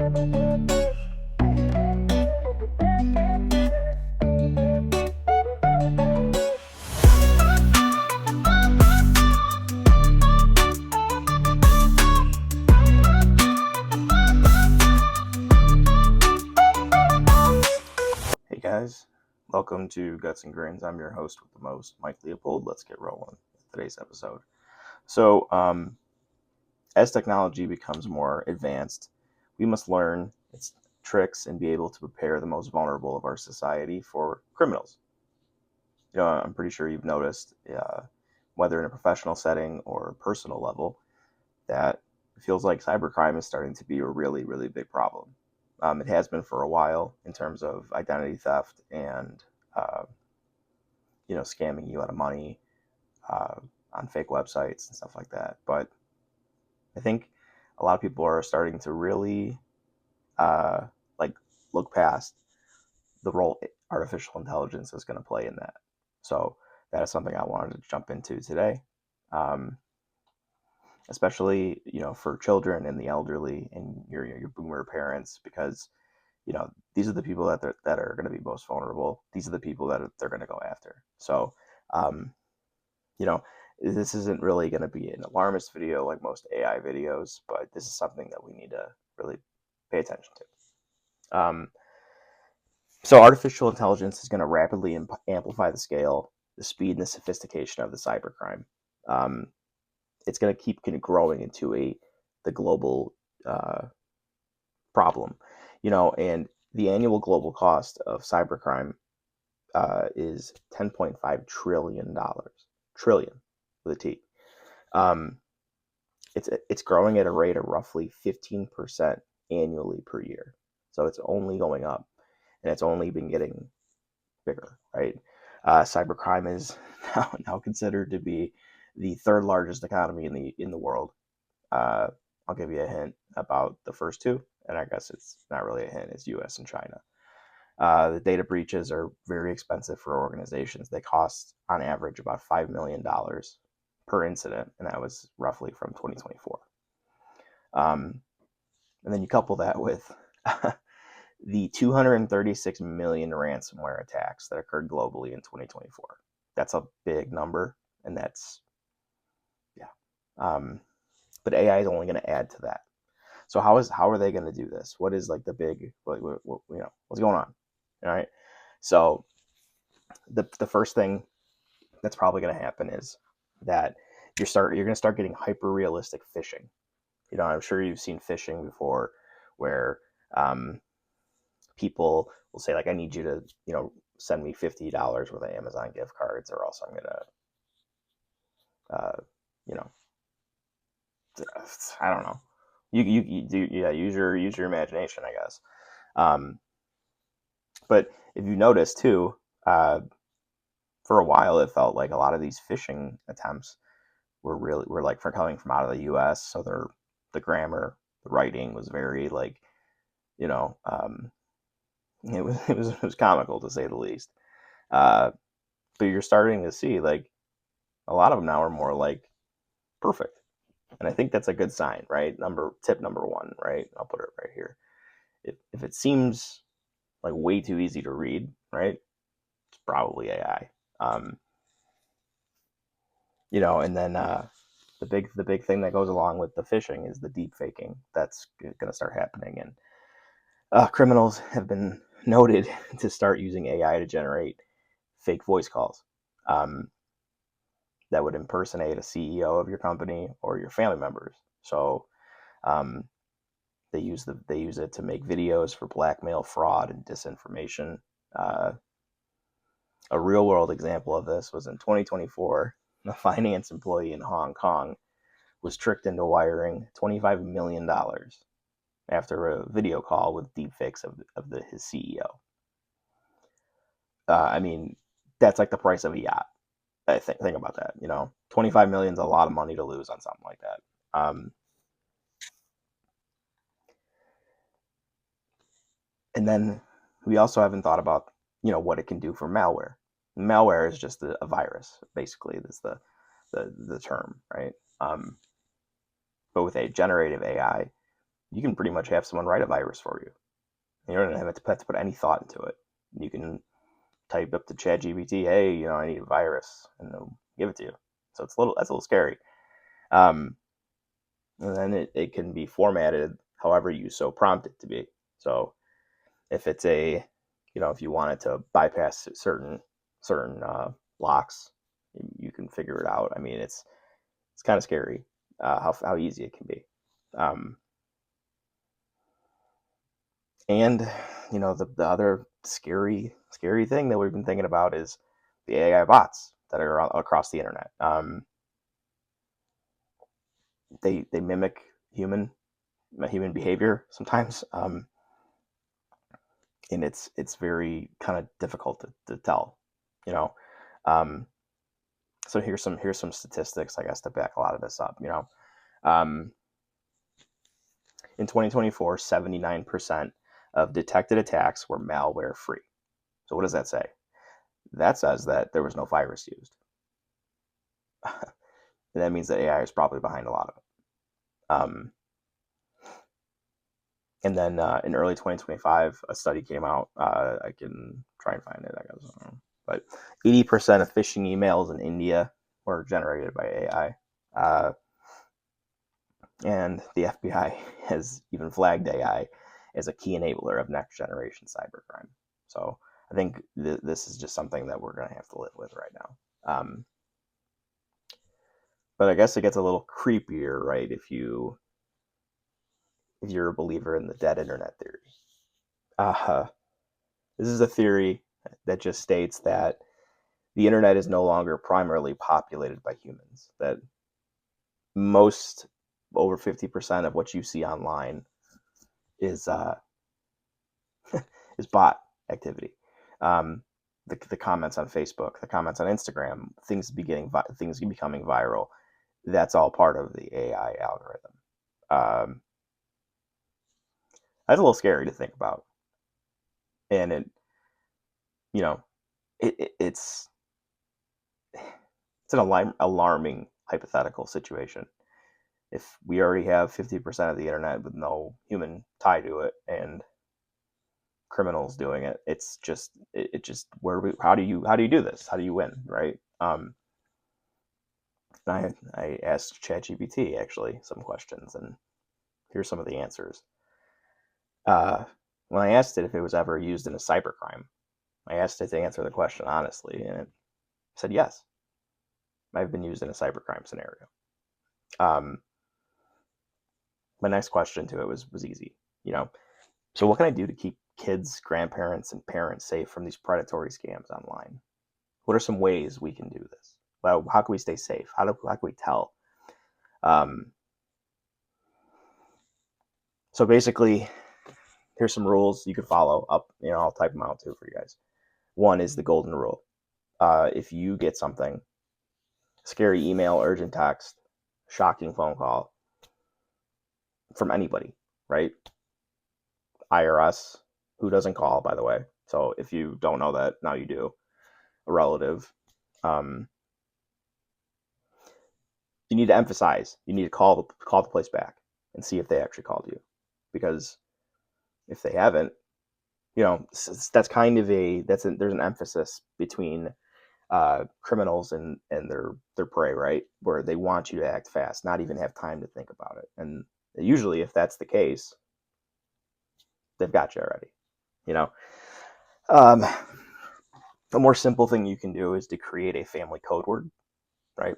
Hey guys, welcome to Guts and Grins. I'm your host with the most, Mike Leopold. Let's get rolling with today's episode. So, as technology becomes more advanced, we must learn its tricks and be able to prepare the most vulnerable of our society for criminals. I'm pretty sure you've noticed, whether in a professional setting or personal level, that it feels like cybercrime is starting to be a really, really big problem. It has been for a while in terms of identity theft and, scamming you out of money on fake websites and stuff like that. But I think a lot of people are starting to really look past the role artificial intelligence is going to play in that. So that is something I wanted to jump into today, especially for children and the elderly and your boomer parents, because these are the people that are going to be most vulnerable. These are the people that they're going to go after. So this isn't really going to be an alarmist video like most AI videos, but this is something that we need to really pay attention to. So artificial intelligence is going to rapidly amplify the scale, the speed, and the sophistication of the cybercrime. It's going to keep growing into the global problem, and the annual global cost of cybercrime is $10.5 trillion. Trillion with a T. It's growing at a rate of roughly 15% annually per year. So it's only going up, and it's only been getting bigger, right? Cybercrime is now considered to be the third largest economy in the world. I'll give you a hint about the first two, and I guess it's not really a hint. It's U.S. and China. The data breaches are very expensive for organizations. They cost, on average, about $5 million per incident, and that was roughly from 2024. And then you couple that with the 236 million ransomware attacks that occurred globally in 2024. That's a big number, and that's, but AI is only going to add to that. So how are they going to do this? What is like the big, what's going on? All right. So the first thing that's probably going to happen is that you're going to start getting hyper realistic phishing. I'm sure you've seen phishing before, where people will say, like, I need you to send me $50 worth of Amazon gift cards, or else I'm gonna I don't know. You do, use your imagination, I guess. But if you notice too, for a while it felt like a lot of these phishing attempts were like coming from out of the U.S. So the grammar, the writing was very like, it was comical, to say the least. But you're starting to see like a lot of them now are more like perfect, and I think that's a good sign, right? Tip number one, right? I'll put it right here. If it seems like way too easy to read, right, it's probably AI. And then the big thing that goes along with the phishing is the deep faking. That's going to start happening, and criminals have been noted to start using AI to generate fake voice calls that would impersonate a CEO of your company or your family members. So they use it to make videos for blackmail, fraud, and disinformation. A real world example of this was in 2024. A finance employee in Hong Kong was tricked into wiring $25 million after a video call with deepfakes of his CEO. I mean, that's like the price of a yacht. I think about that. 25 million is a lot of money to lose on something like that. And then we also haven't thought about what it can do for malware. Malware is just a virus, basically. That's the term, right? But with a generative AI, you can pretty much have someone write a virus for you. You don't have to put any thought into it. You can type up to ChatGPT, hey, I need a virus, and they'll give it to you. So that's a little scary. And then it can be formatted however you so prompt it to be. So if it's if you wanted to bypass certain blocks, you can figure it out. I mean, it's kind of scary how easy it can be. And the other scary thing that we've been thinking about is the AI bots that are across the internet. They mimic human behavior sometimes, and it's very kind of difficult to tell. You know, um, so here's some statistics, I guess, to back a lot of this up. In 2024, 79% of detected attacks were malware free. So what does that say? That says that there was no virus used. And that means that AI is probably behind a lot of it. And then in early 2025, a study came out. I can try and find it, I guess. But 80% of phishing emails in India were generated by AI. And the FBI has even flagged AI as a key enabler of next generation cybercrime. So I think this is just something that we're going to have to live with right now. But I guess it gets a little creepier, right? If you're a believer in the dead internet theory. This is a theory that just states that the internet is no longer primarily populated by humans. That most, over 50% of what you see online is is bot activity. The comments on Facebook, the comments on Instagram, things becoming viral. That's all part of the AI algorithm. That's a little scary to think about, and it's an alarming hypothetical situation. If we already have 50% of the internet with no human tie to it and criminals doing it, it's just how do you do this? How do you win, right? I asked ChatGPT actually some questions, and here's some of the answers. When I asked it if it was ever used in a cybercrime, I asked it to answer the question honestly, and it said yes. I've been used in a cybercrime scenario. My next question to it was easy. So what can I do to keep kids, grandparents, and parents safe from these predatory scams online? What are some ways we can do this? Well, how can we stay safe? How can we tell? So basically, here's some rules you can follow up. I'll type them out too for you guys. One is the golden rule. If you get something, scary email, urgent text, shocking phone call from anybody, right? IRS, who doesn't call, by the way. So if you don't know that, now you do. A relative. You need to emphasize. You need to call the place back and see if they actually called you, because if they haven't, that's kind of there's an emphasis between criminals and their prey, right? Where they want you to act fast, not even have time to think about it. And usually, if that's the case, they've got you already. A more simple thing you can do is to create a family code word, right?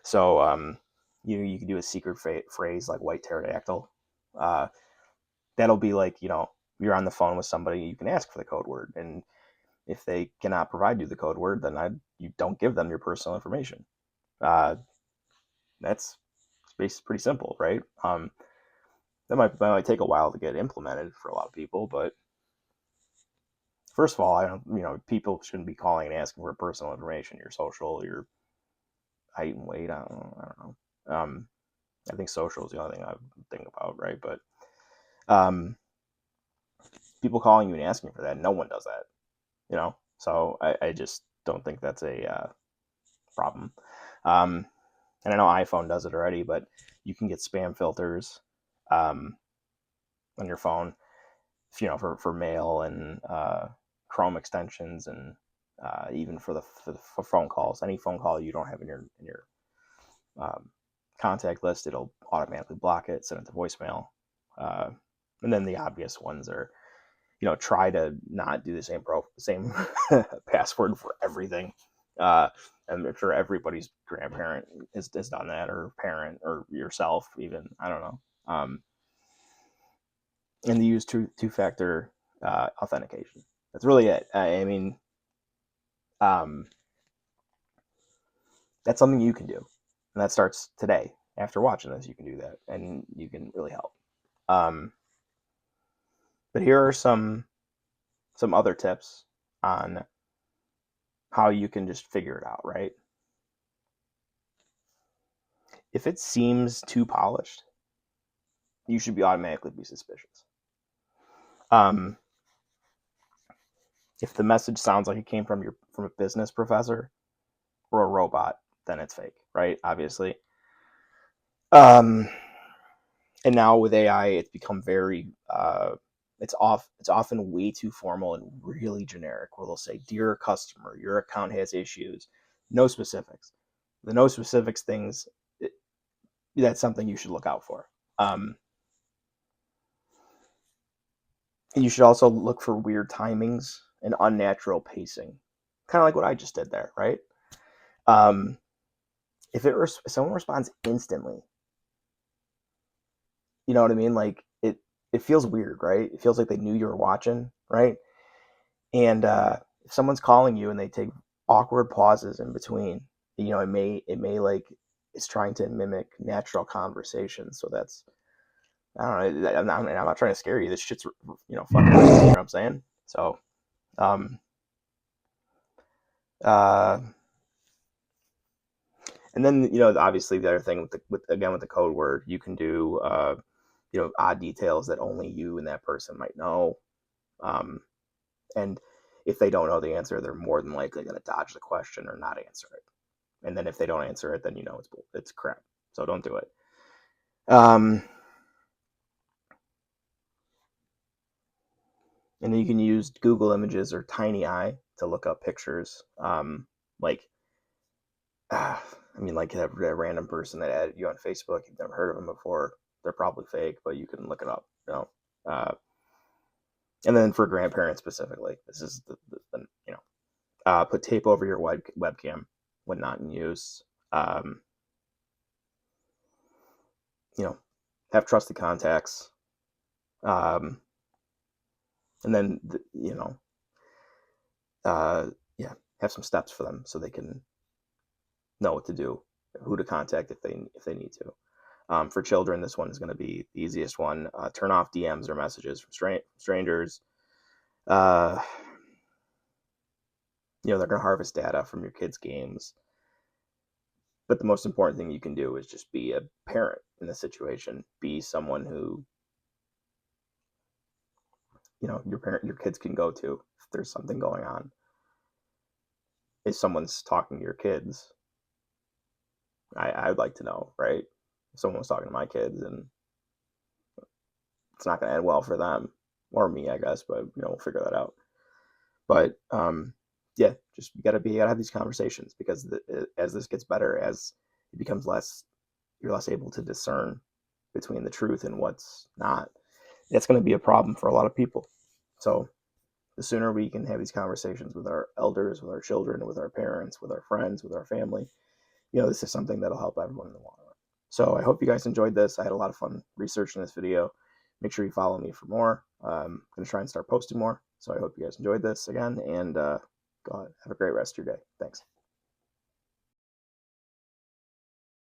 So you can do a secret phrase like white pterodactyl. That'll be like, you're on the phone with somebody, you can ask for the code word, and if they cannot provide you the code word, then you don't give them your personal information. That's pretty simple, right? That might take a while to get implemented for a lot of people, but first of all, people shouldn't be calling and asking for personal information, your social, your height and weight. I don't know. I think social is the only thing I think about, right? But people calling you and asking for that, no one does that, So I just don't think that's a problem. And I know iPhone does it already, but you can get spam filters. on your phone, for mail and Chrome extensions, and even for phone calls. Any phone call you don't have in your um, contact list, it'll automatically block it, send it to voicemail. And then the obvious ones are, try to not do the same password for everything. And I'm sure everybody's grandparent has done that, or parent, or yourself even. I don't know. And they use two-factor authentication. That's really it. I mean, um, that's something you can do, and that starts today. After watching this, you can do that, and you can really help. But here are some other tips on how you can just figure it out, right? If it seems too polished, you should automatically be suspicious. If the message sounds like it came from a business professor or a robot, then it's fake, right? Obviously. And now with AI, it's become very it's often way too formal and really generic, where they'll say, "Dear customer, your account has issues." No specifics. The no specifics things, that's something you should look out for. And you should also look for weird timings and unnatural pacing, kind of like what I just did there, right? If someone responds instantly, you know what I mean? Like it feels weird, right? It feels like they knew you were watching, right? And if someone's calling you and they take awkward pauses in between, it may like it's trying to mimic natural conversation. So that's, I don't know. I'm not trying to scare you. This shit's fucking real. You know what I'm saying? So, um, uh, and then obviously the other thing with the code word, you can do odd details that only you and that person might know. And if they don't know the answer, they're more than likely going to dodge the question or not answer it. And then if they don't answer it, then it's crap. So don't do it. And then you can use Google Images or Tiny Eye to look up pictures. Like a random person that added you on Facebook, you've never heard of them before. They're probably fake, but you can look it up. And then for grandparents specifically, this is put tape over your webcam when not in use. Have trusted contacts. And then have some steps for them so they can know what to do, who to contact if they need to. For children, this one is going to be the easiest one. Turn off DMs or messages from strangers. They're going to harvest data from your kids' games. But the most important thing you can do is just be a parent in this situation. Be someone who your kids can go to if there's something going on. If someone's talking to your kids, I would like to know, right? If someone was talking to my kids, and it's not going to end well for them or me, I guess, but we'll figure that out. But just you gotta have these conversations, because as this gets better, as it becomes you're less able to discern between the truth and what's not. That's going to be a problem for a lot of people. So the sooner we can have these conversations with our elders, with our children, with our parents, with our friends, with our family, this is something that'll help everyone in the long run. So I hope you guys enjoyed this. I had a lot of fun researching this video. Make sure you follow me for more. I'm going to try and start posting more. So I hope you guys enjoyed this again, and go ahead. Have a great rest of your day. Thanks.